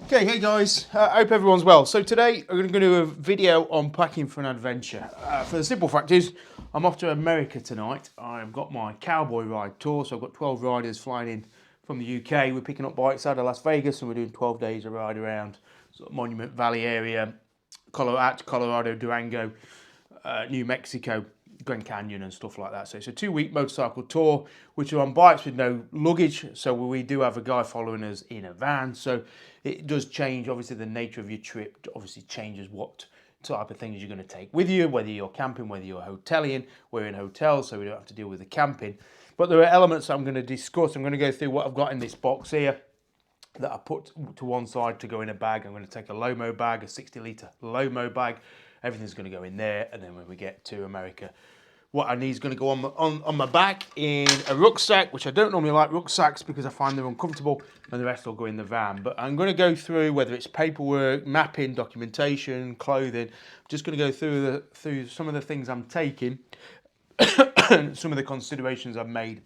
Okay, hey guys, I hope everyone's well. So today I'm going to do a video on packing for an adventure. For the simple fact is, I'm off to America tonight. I've got my cowboy ride tour, so I've got 12 riders flying in from the UK. We're picking up bikes out of Las Vegas and we're doing 12 days of ride around sort of Monument Valley area, Colorado, Durango, New Mexico, Grand Canyon and stuff like that. So it's a 2-week motorcycle tour, which are on bikes with no luggage. So we do have a guy following us in a van. So it does change, obviously, the nature of your trip. Obviously changes what type of things you're going to take with you, whether you're camping, whether you're hoteling. We're in hotels, so we don't have to deal with the camping. But there are elements I'm going to discuss. I'm going to go through what I've got in this box here that I put to one side to go in a bag. I'm going to take a Lomo bag, a 60-litre Lomo bag. Everything's going to go in there, and then when we get to America, what I need is going to go on my back in a rucksack, which I don't normally like rucksacks because I find they're uncomfortable, and the rest will go in the van. But I'm going to go through whether it's paperwork, mapping, documentation, clothing. I'm just going to go through some of the things I'm taking, some of the considerations I've made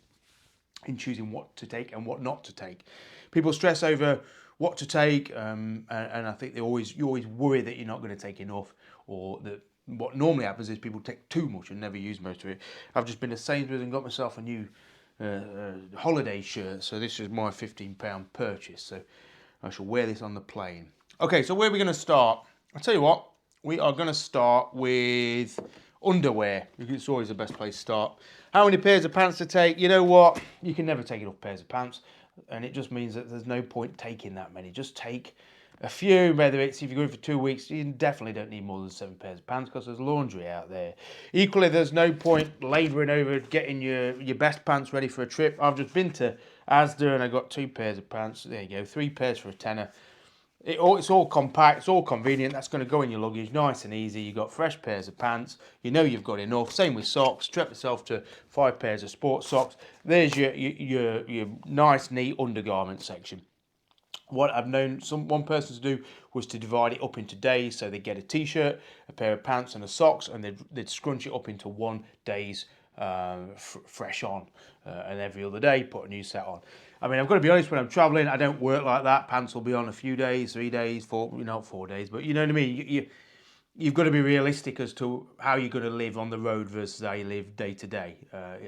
in choosing what to take and what not to take. People stress over what to take, and I think you always worry that you're not going to take enough, or that what normally happens is people take too much and never use most of it. I've just been to Sainsbury's and got myself a new holiday shirt, so this is my £15 purchase, so I shall wear this on the plane. Okay, so where are we going to start? I'll tell you what, we are going to start with underwear. It's always the best place to start. How many pairs of pants to take? You know what? You can never take enough pairs of pants, and it just means that there's no point taking that many. Just take a few, whether it's if you're going for 2 weeks, you definitely don't need more than 7 pairs of pants because there's laundry out there. Equally, there's no point labouring over getting your best pants ready for a trip. I've just been to Asda and I got 2 pairs of pants. There you go, 3 pairs for a tenner. It's all compact, it's all convenient. That's going to go in your luggage, nice and easy. You've got fresh pairs of pants. You know you've got enough. Same with socks. Treat yourself to 5 pairs of sports socks. There's your nice, neat undergarment section. What I've known one person to do was to divide it up into days. So they get a t-shirt, a pair of pants and a socks, and they'd scrunch it up into 1 day's fresh on, and every other day put a new set on. I mean, I've got to be honest, when I'm traveling, I don't work like that. Pants will be on a few days, 3 days, 4, not 4 days, but you know what I mean. You've got to be realistic as to how you're going to live on the road versus how you live day to day.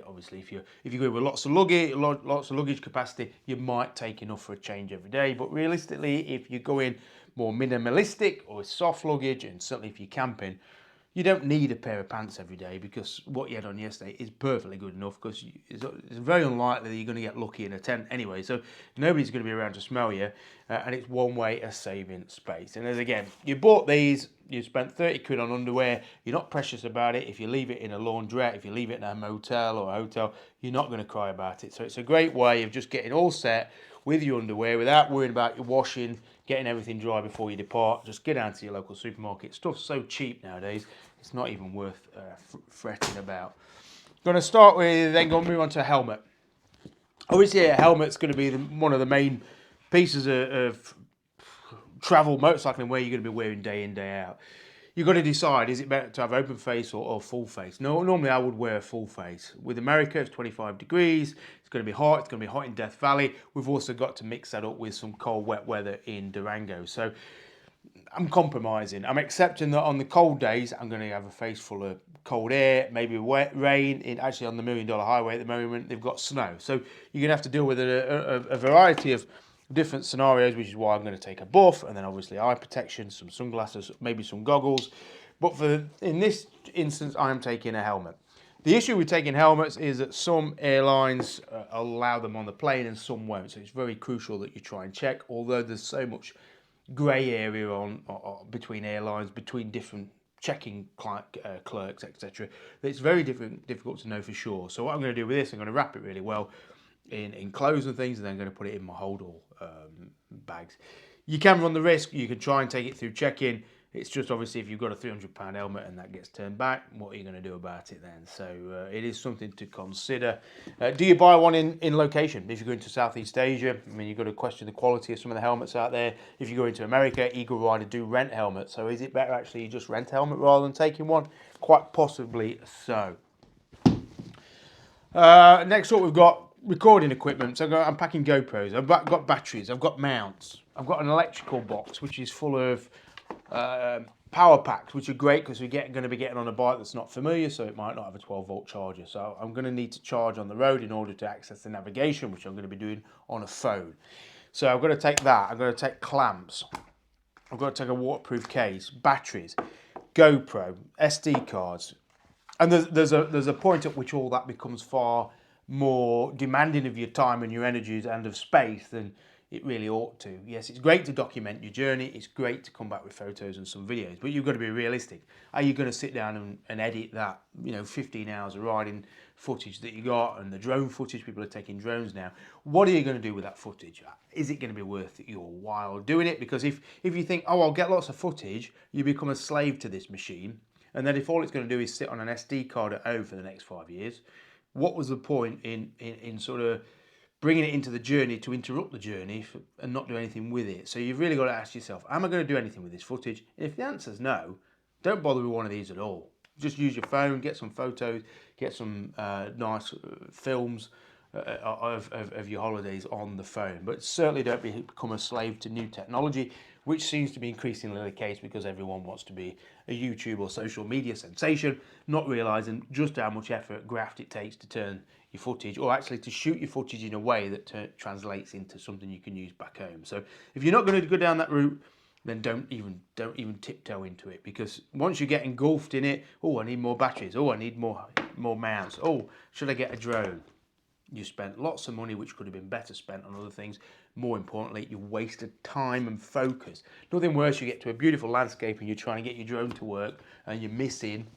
Obviously, if you go with lots of luggage capacity, you might take enough for a change every day. But realistically, if you're going more minimalistic or soft luggage, and certainly if you're camping, you don't need a pair of pants every day, because what you had on yesterday is perfectly good enough, because it's very unlikely that you're going to get lucky in a tent anyway. So nobody's going to be around to smell you, and it's one way of saving space. And as again, you bought these, you spent 30 quid on underwear, you're not precious about it. If you leave it in a laundrette, if you leave it in a motel or a hotel, you're not going to cry about it. So it's a great way of just getting all set with your underwear without worrying about your washing, getting everything dry before you depart. Just get down to your local supermarket. Stuff's so cheap nowadays, it's not even worth fretting about. Going to start with, then going to move on to a helmet. Obviously, a helmet's going to be one of the main pieces of travel motorcycling where you're going to be wearing day in, day out. You've got to decide, is it better to have open face or full face? No, normally I would wear a full face. With America, it's 25 degrees. It's going to be hot. It's going to be hot in Death Valley. We've also got to mix that up with some cold, wet weather in Durango. So I'm compromising. I'm accepting that on the cold days, I'm going to have a face full of cold air, maybe wet rain. Actually, on the $1 Million Highway at the moment, they've got snow. So you're going to have to deal with a variety of different scenarios, which is why I'm going to take a buff, and then obviously eye protection, some sunglasses, maybe some goggles. But in this instance, I am taking a helmet. The issue with taking helmets is that some airlines allow them on the plane and some won't. So it's very crucial that you try and check, although there's so much grey area between airlines, between different checking clerks, etc. It's very difficult to know for sure. So what I'm going to do with this, I'm going to wrap it really well in clothes and things, and then I'm going to put it in my hold-all bags. You can run the risk. You can try and take it through check-in. It's just obviously if you've got a £300 helmet and that gets turned back, what are you going to do about it then? So it is something to consider. Do you buy one in location? If you're going to Southeast Asia, I mean, you've got to question the quality of some of the helmets out there. If you go into America, Eagle Rider do rent helmets. So is it better actually you just rent a helmet rather than taking one? Quite possibly so. Next up, we've got recording equipment. So I'm packing GoPros. I've got batteries. I've got mounts. I've got an electrical box which is full of power packs, which are great because we're going to be getting on a bike that's not familiar, so it might not have a 12-volt charger. So I'm going to need to charge on the road in order to access the navigation, which I'm going to be doing on a phone. So I've got to take that. I've got to take clamps. I've got to take a waterproof case, batteries, GoPro, SD cards. And there's a point at which all that becomes far more demanding of your time and your energies and of space than it really ought to. Yes, it's great to document your journey. It's great to come back with photos and some videos, but you've got to be realistic. Are you going to sit down and edit that, 15 hours of riding footage that you got and the drone footage? People are taking drones now. What are you going to do with that footage? Is it going to be worth your while doing it? Because if you think, oh, I'll get lots of footage, you become a slave to this machine. And then if all it's going to do is sit on an SD card at home for the next 5 years, what was the point in sort of bringing it into the journey to interrupt the journey and not do anything with it? So you've really got to ask yourself, am I going to do anything with this footage? And if the answer is no, don't bother with one of these at all. Just use your phone, get some photos, get some nice films of your holidays on the phone. But certainly don't become a slave to new technology, which seems to be increasingly the case because everyone wants to be a YouTube or social media sensation, not realising just how much effort, graft it takes to turn your footage, or actually to shoot your footage in a way that translates into something you can use back home. So if you're not going to go down that route, then don't even tiptoe into it, because once you get engulfed in it, oh, I need more batteries, oh, I need more mounts, oh, should I get a drone? You spent lots of money which could have been better spent on other things. More importantly, you wasted time and focus. Nothing worse, you get to a beautiful landscape and you're trying to get your drone to work and you're missing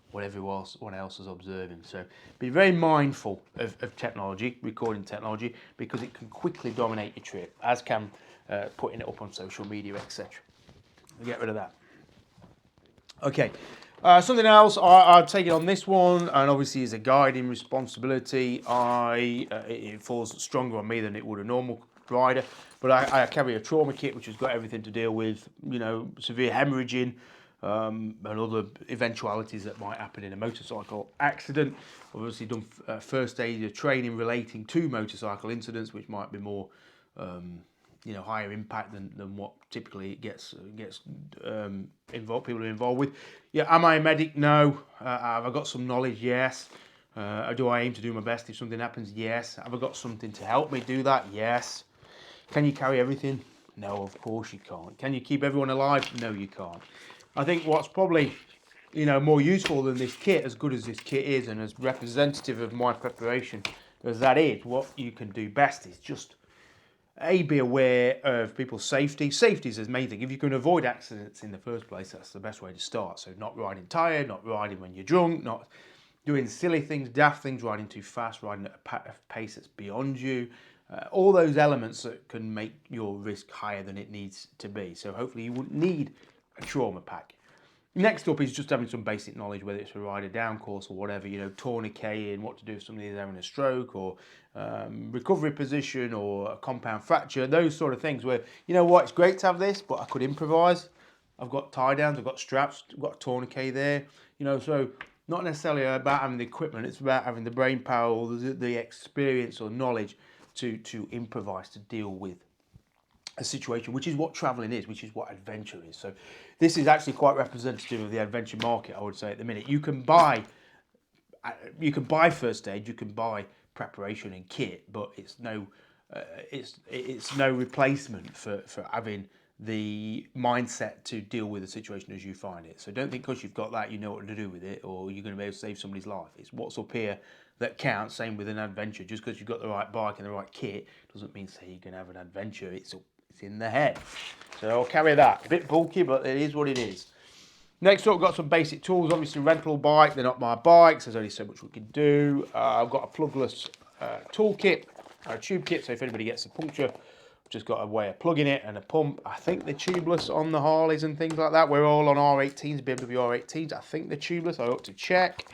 what everyone else is observing. So be very mindful of technology, recording technology, because it can quickly dominate your trip, as can putting it up on social media, etc. Get rid of that. Okay. Something else I've taken on this one, and obviously as a guiding responsibility, it falls stronger on me than it would a normal rider. But I carry a trauma kit which has got everything to deal with, severe hemorrhaging and other eventualities that might happen in a motorcycle accident. I've obviously done first aid training relating to motorcycle incidents, which might be more higher impact than what typically gets involved. People are involved with. Yeah, am I a medic? No. Have I got some knowledge? Yes. Do I aim to do my best if something happens? Yes. Have I got something to help me do that? Yes. Can you carry everything? No, of course you can't. Can you keep everyone alive? No, you can't. I think what's probably more useful than this kit, as good as this kit is and as representative of my preparation as that is, what you can do best is just be aware of people's safety. Safety is the main thing. If you can avoid accidents in the first place, that's the best way to start. So not riding tired, not riding when you're drunk, not doing silly things, daft things, riding too fast, riding at a pace that's beyond you. All those elements that can make your risk higher than it needs to be. So hopefully you wouldn't need a trauma pack. Next up is just having some basic knowledge, whether it's a rider down course or whatever, tourniqueting, what to do if somebody is having a stroke, or recovery position, or a compound fracture, those sort of things where, it's great to have this, but I could improvise. I've got tie downs, I've got straps, I've got a tourniquet there, so not necessarily about having the equipment, it's about having the brain power or the experience or knowledge to improvise, to deal with a situation, which is what travelling is, which is what adventure is. So this is actually quite representative of the adventure market, I would say, at the minute. You can buy first aid, you can buy preparation and kit, but it's no replacement for having the mindset to deal with the situation as you find it. So don't think because you've got that you know what to do with it, or you're going to be able to save somebody's life. It's what's up here that counts. Same with an adventure. Just because you've got the right bike and the right kit doesn't mean say you can have an adventure. It's in the head. So I'll carry that. A bit bulky, but it is what it is. Next up, I've got some basic tools. Obviously, rental bike. They're not my bikes. There's only so much we can do. I've got a plugless toolkit, a tube kit. So if anybody gets a puncture, I've just got a way of plugging it and a pump. I think they're tubeless on the Harleys and things like that. We're all on R18s, BMW R18s. I think they're tubeless. I ought to check.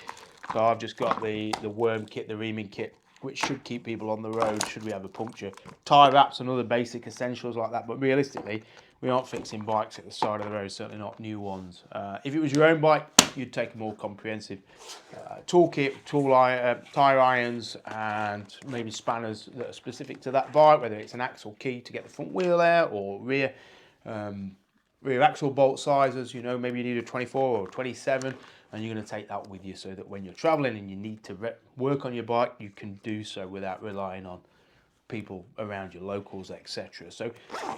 So I've just got the worm kit, the reaming kit which should keep people on the road should we have a puncture. Tyre wraps and other basic essentials like that, but realistically, we aren't fixing bikes at the side of the road, certainly not new ones. If it was your own bike, you'd take a more comprehensive toolkit, tyre irons, and maybe spanners that are specific to that bike, whether it's an axle key to get the front wheel out or rear axle bolt sizes. You know, maybe you need a 24 or 27, and you're going to take that with you so that when you're traveling and you need to work on your bike, you can do so without relying on people around you, locals, etc. So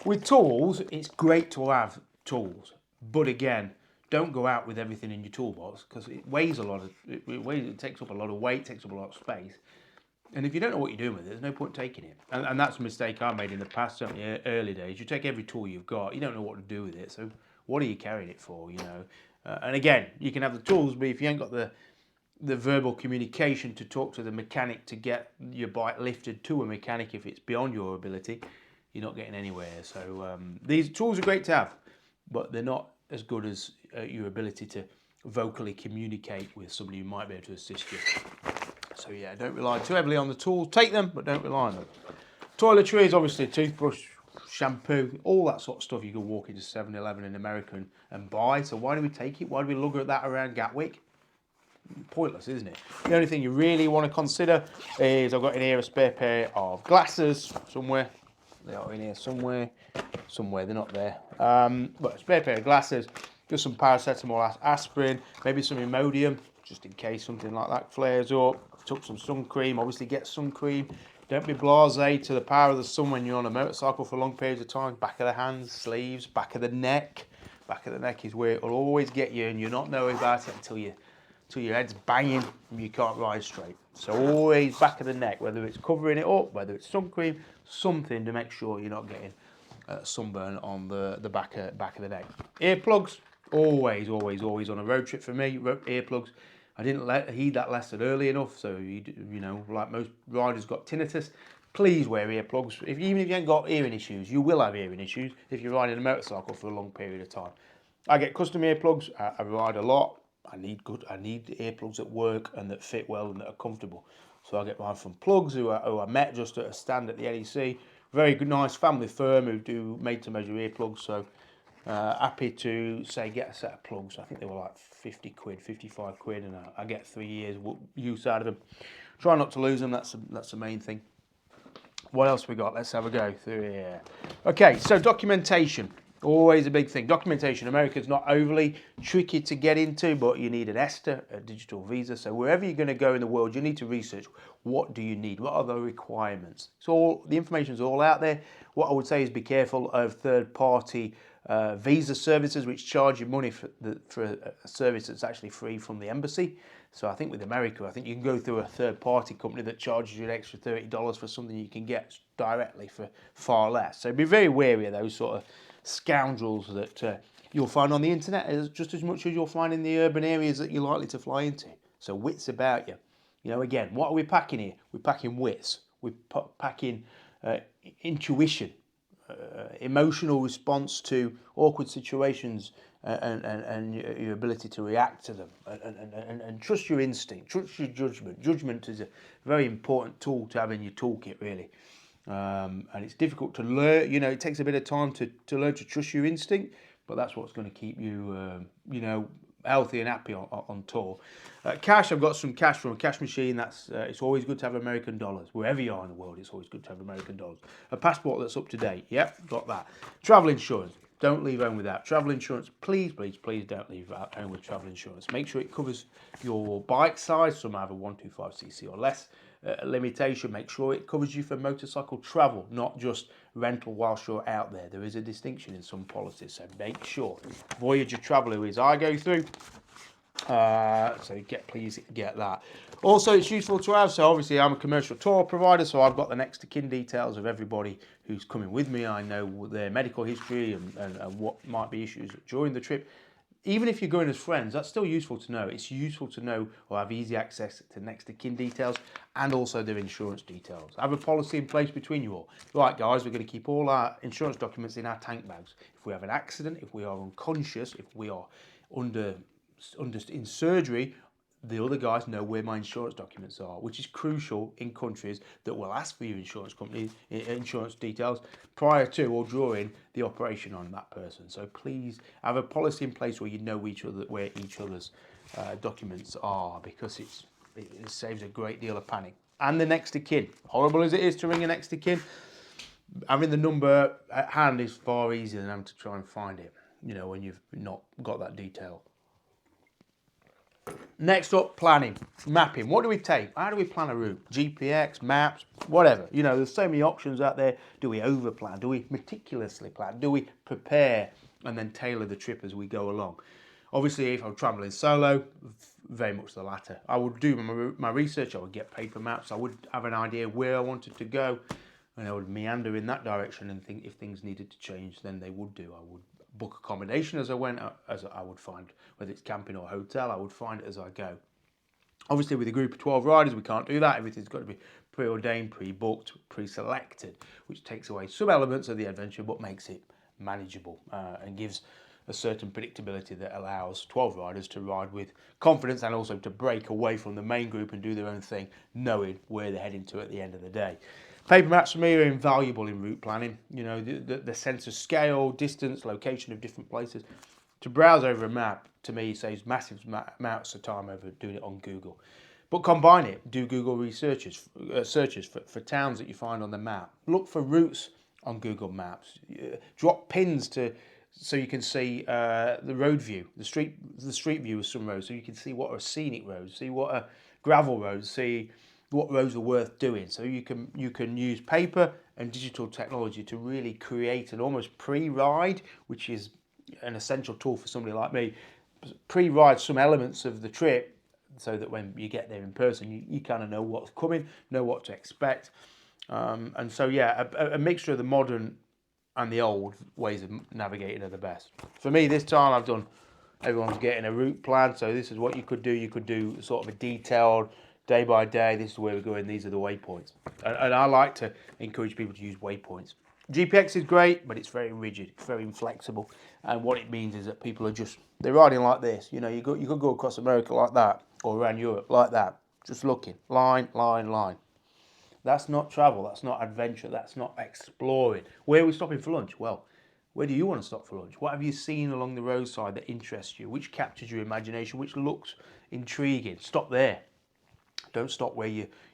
with tools, it's great to have tools, but again, don't go out with everything in your toolbox because it weighs a lot of it takes up a lot of weight, takes up a lot of space. And if you don't know what you're doing with it, there's no point taking it. And that's a mistake I made in the past, certainly early days. You take every tool you've got, you don't know what to do with it. So what are you carrying it for, you know? And again, you can have the tools, but if you ain't got the verbal communication to talk to the mechanic to get your bike lifted to a mechanic if it's beyond your ability, you're not getting anywhere. So these tools are great to have, but they're not as good as your ability to vocally communicate with somebody who might be able to assist you. So yeah, don't rely too heavily on the tools. Take them, but don't rely on them. Toiletries, obviously, toothbrush, shampoo, all that sort of stuff you can walk into 7-Eleven in America and buy. So why do we take it? Why do we lug that around Gatwick? Pointless, isn't it? The only thing you really want to consider is I've got in here a spare pair of glasses somewhere. They are in here somewhere. They're not there. But a spare pair of glasses, just some paracetamol, aspirin, maybe some Imodium, just in case something like that flares up. I've took some sun cream. Obviously, get sun cream. Don't be blasé to the power of the sun when you're on a motorcycle for long periods of time. Back of the hands, sleeves, back of the neck. Back of the neck is where it will always get you, and you're not knowing about it until your head's banging and you can't ride straight. So always back of the neck, whether it's covering it up, whether it's sun cream, something to make sure you're not getting sunburn on the back of the neck. Earplugs, always on a road trip for me. Earplugs. I didn't heed that lesson early enough, so you know, like most riders got tinnitus. Please wear earplugs. Even if you ain't got hearing issues, you will have hearing issues if you're riding a motorcycle for a long period of time. I get custom earplugs. I ride a lot. I need earplugs that work and that fit well and that are comfortable. So I get mine from Plugs, who I met just at a stand at the NEC. Very good, nice family firm who do made-to-measure earplugs. So happy to say get a set of plugs. I think they were like 50 quid, 55 quid, and I get 3 years use out of them. Try not to lose them. That's the main thing. What else we got? Let's have a go through here. Okay, so documentation. Always a big thing. Documentation. America's not overly tricky to get into, but you need an ESTA, a digital visa. So wherever you're going to go in the world, you need to research what do you need? What are the requirements? So the information is all out there. What I would say is be careful of third-party visa services which charge you money for a service that's actually free from the embassy. So I think with America, I think you can go through a third-party company that charges you an extra $30 for something you can get directly for far less. So be very wary of those sort of scoundrels that you'll find on the internet, just as much as you'll find in the urban areas that you're likely to fly into. So wits about you. You know, again, what are we packing here? We're packing wits. We're packing intuition, emotional response to awkward situations, and your ability to react to them, and trust your instinct, trust your judgment. Judgment is a very important tool to have in your toolkit, really. And it's difficult to learn. You know, it takes a bit of time to learn to trust your instinct, but that's what's going to keep you, you know, healthy and happy on tour. Cash, I've got some cash from a cash machine. It's always good to have American dollars. Wherever you are in the world, it's always good to have American dollars. A passport that's up to date. Yep, got that. Travel insurance. Don't leave home without travel insurance. Please don't leave home with travel insurance. Make sure it covers your bike size. Some have a 125cc or less limitation. Make sure it covers you for motorcycle travel, not just rental whilst you're out there. There is a distinction in some policies, so make sure. Voyager Traveller is I go through. So please get that. Also, it's useful to have. So obviously, I'm a commercial tour provider, so I've got the next to kin details of everybody who's coming with me. I know their medical history and what might be issues during the trip. Even if you're going as friends, that's still useful to know. It's useful to know or have easy access to next to kin details and also their insurance details. Have a policy in place between you all. Right, guys, we're going to keep all our insurance documents in our tank bags. If we have an accident, if we are unconscious, if we are in surgery, the other guys know where my insurance documents are, which is crucial in countries that will ask for your insurance company insurance details prior to or during the operation on that person. So please have a policy in place where you know where each other's documents are, because it saves a great deal of panic. And the next of kin, horrible as it is to ring a next of kin, having the number at hand is far easier than having to try and find it, when you've not got that detail. Next up, planning, mapping. What do we take? How do we plan a route? GPX, maps, whatever. There's so many options out there. Do we overplan? Do we meticulously plan? Do we prepare and then tailor the trip as we go along? Obviously, if I'm traveling solo, very much the latter. I would do my research. I would get paper maps. I would have an idea where I wanted to go, and I would meander in that direction and think if things needed to change, then they would do. I would book accommodation as I went, as I would find, whether it's camping or hotel, I would find it as I go. Obviously, with a group of 12 riders, we can't do that. Everything's got to be preordained, pre-booked, pre-selected, which takes away some elements of the adventure but makes it manageable and gives a certain predictability that allows 12 riders to ride with confidence and also to break away from the main group and do their own thing, knowing where they're heading to at the end of the day. Paper maps for me are invaluable in route planning. The sense of scale, distance, location of different places. To browse over a map, to me, saves massive amounts of time over doing it on Google. But combine it. Do Google searches for towns that you find on the map. Look for routes on Google Maps. Drop pins so you can see the road view, the street view of some roads, so you can see what are scenic roads, see what are gravel roads, see what roads are worth doing. So you can use paper and digital technology to really create an almost pre-ride, which is an essential tool for somebody like me. Pre-ride some elements of the trip so that when you get there in person, you kind of know what's coming, know what to expect. And so, yeah, a mixture of the modern and the old ways of navigating are the best. For me, this time everyone's getting a route plan. So this is what you could do. You could do sort of a detailed day by day. This is where we're going. These are the waypoints. And I like to encourage people to use waypoints. GPX is great, but it's very rigid. It's very inflexible. And what it means is that people they're riding like this. You could go across America like that or around Europe like that. Just looking. Line, line, line. That's not travel, that's not adventure, that's not exploring. Where are we stopping for lunch? Well, where do you want to stop for lunch? What have you seen along the roadside that interests you? Which captures your imagination? Which looks intriguing? Stop there. Don't stop where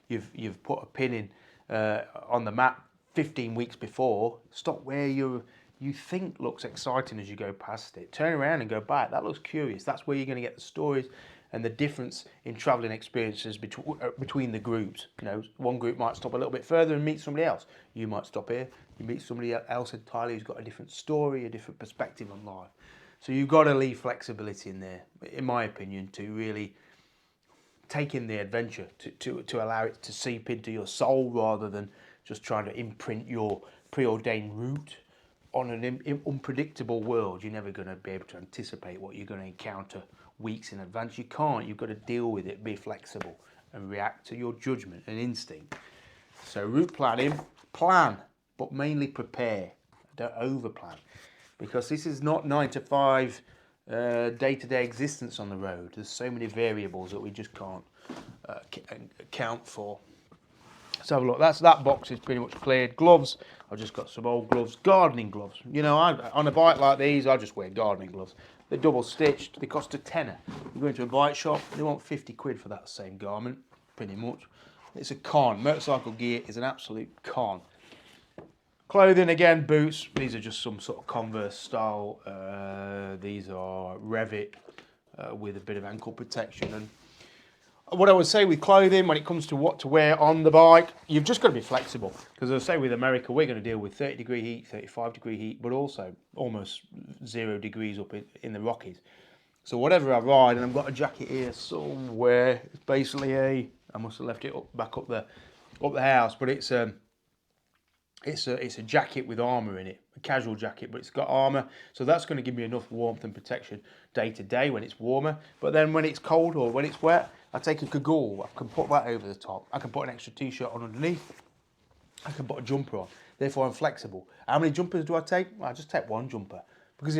you've put a pin in on the map 15 weeks before. Stop where you think looks exciting as you go past it. Turn around and go back. That looks curious. That's where you're going to get the stories and the difference in travelling experiences between the groups. One group might stop a little bit further and meet somebody else. You might stop here, you meet somebody else entirely who's got a different story, a different perspective on life. So you've got to leave flexibility in there, in my opinion, to really take in the adventure, to allow it to seep into your soul rather than just trying to imprint your preordained route on an unpredictable world. You're never going to be able to anticipate what you're going to encounter weeks in advance. You can't. You've got to deal with it, be flexible, and react to your judgment and instinct. So route planning, plan, but mainly prepare. Don't overplan, because this is not 9 to 5 day-to-day existence on the road. There's so many variables that we just can't account for. Let's have a look. That box is pretty much cleared. Gloves, I've just got some old gloves, gardening gloves. On a bike like these, I just wear gardening gloves. They're double stitched. They cost a tenner. You go into a bike shop, they want 50 quid for that same garment, pretty much. It's a con. Motorcycle gear is an absolute con. Clothing, again, boots. These are just some sort of Converse style. These are Revit with a bit of ankle protection. And what I would say with clothing, when it comes to what to wear on the bike, you've just got to be flexible. Because as I say, with America, we're going to deal with 30-degree heat, 35-degree heat, but also almost 0 degrees up in the Rockies. So whatever I ride, and I've got a jacket here somewhere. It's basically I must have left it back up the house, but it's a jacket with armour in it, a casual jacket, but it's got armour, so that's going to give me enough warmth and protection day to day when it's warmer. But then when it's cold or when it's wet, I take a cagoule, I can put that over the top, I can put an extra t-shirt on underneath, I can put a jumper on, therefore I'm flexible. How many jumpers do I take? Well, I just take one jumper, Because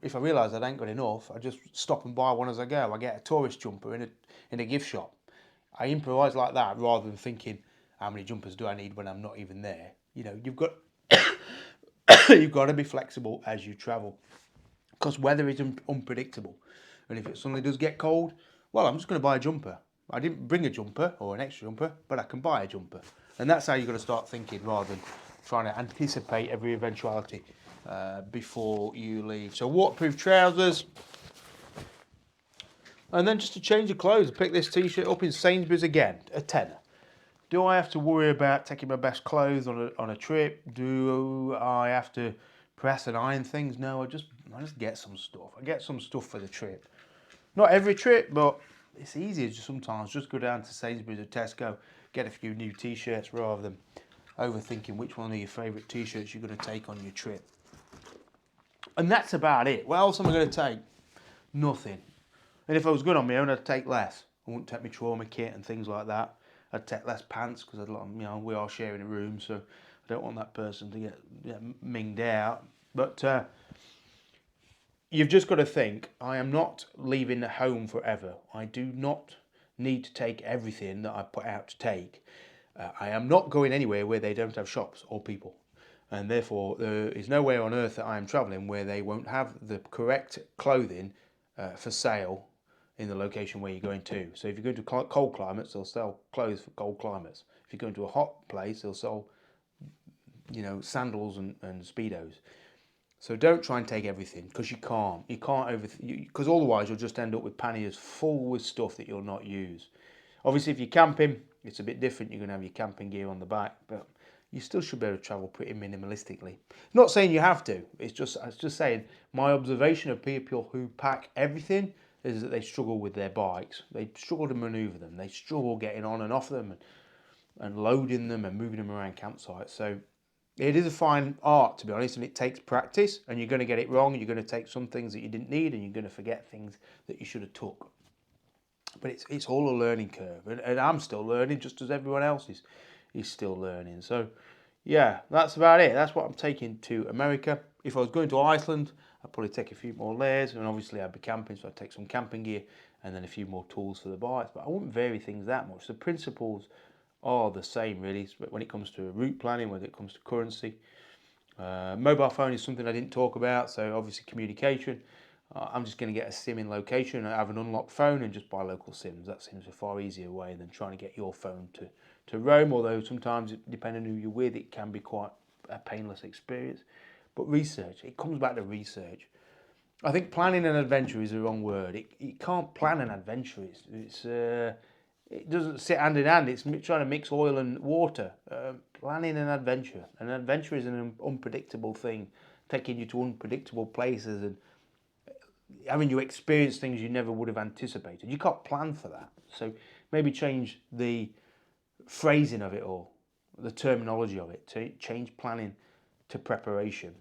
if I realise I ain't got enough, I just stop and buy one as I go. I get a tourist jumper in a gift shop. I improvise like that rather than thinking, how many jumpers do I need when I'm not even there? You know, you've got you've got to be flexible as you travel, because weather is unpredictable. And if it suddenly does get cold, well, I'm just going to buy a jumper. I didn't bring a jumper or an extra jumper, but I can buy a jumper. And that's how you've got to start thinking, rather than trying to anticipate every eventuality before you leave. So waterproof trousers. And then just to change the clothes, pick this t-shirt up in Sainsbury's again, a tenner. Do I have to worry about taking my best clothes on a trip? Do I have to press and iron things? No, I just get some stuff. I get some stuff for the trip. Not every trip, but it's easier just sometimes. Just go down to Sainsbury's or Tesco, get a few new t-shirts rather than overthinking which one of your favourite t-shirts you're going to take on your trip. And that's about it. What else am I going to take? Nothing. And if I was good on my own, I'd take less. I wouldn't take my trauma kit and things like that. I'd take less pants because we are sharing a room, so I don't want that person to get minged out. But you've just got to think, I am not leaving the home forever. I do not need to take everything that I put out to take. I am not going anywhere where they don't have shops or people. And therefore, there is nowhere on earth that I am travelling where they won't have the correct clothing for sale in the location where you're going to. So if you go to cold climates, they'll sell clothes for cold climates. If you go into a hot place, they'll sell, sandals and Speedos. So don't try and take everything, because you can't. You can't because otherwise you'll just end up with panniers full with stuff that you'll not use. Obviously, if you're camping, it's a bit different. You're going to have your camping gear on the back, but you still should be able to travel pretty minimalistically. Not saying you have to. I was just saying my observation of people who pack everything is that they struggle with their bikes. They struggle to manoeuvre them. They struggle getting on and off them and loading them and moving them around campsites. So it is a fine art, to be honest, and it takes practice, and you're going to get it wrong. You're going to take some things that you didn't need, and you're going to forget things that you should have took. But it's all a learning curve, and I'm still learning just as everyone else is still learning. So yeah, that's about it. That's what I'm taking to America. If I was going to Iceland, I'd probably take a few more layers, and obviously I'd be camping, so I'd take some camping gear and then a few more tools for the bikes. But I wouldn't vary things that much. The principles are the same, really, when it comes to route planning, when it comes to currency. Mobile phone is something I didn't talk about, so obviously communication. I'm just going to get a SIM in location and have an unlocked phone and just buy local SIMs. That seems a far easier way than trying to get your phone to roam, although sometimes, depending on who you're with, it can be quite a painless experience. But research, it comes back to research. I think planning an adventure is the wrong word. You can't plan an adventure. It doesn't sit hand in hand. It's trying to mix oil and water. Planning an adventure is an unpredictable thing, taking you to unpredictable places and having you experience things you never would have anticipated. You can't plan for that. So maybe change the phrasing of it all, the terminology of it. Change planning to preparation.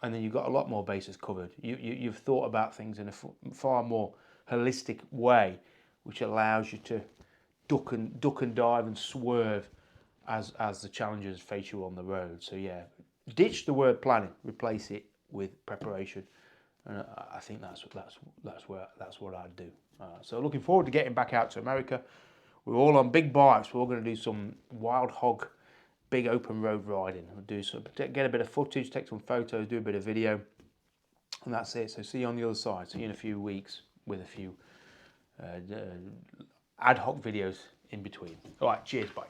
And then you've got a lot more bases covered. You've thought about things in a far more holistic way, which allows you to duck and dive and swerve as the challenges face you on the road. So yeah, ditch the word planning, replace it with preparation, and I think that's what I'd do. So looking forward to getting back out to America. We're all on big bikes. We're all going to do some wild hog, big open road riding. We'll get a bit of footage, take some photos, do a bit of video, and that's it. So see you on the other side. See you in a few weeks with a few ad hoc videos in between. All right, cheers, bye.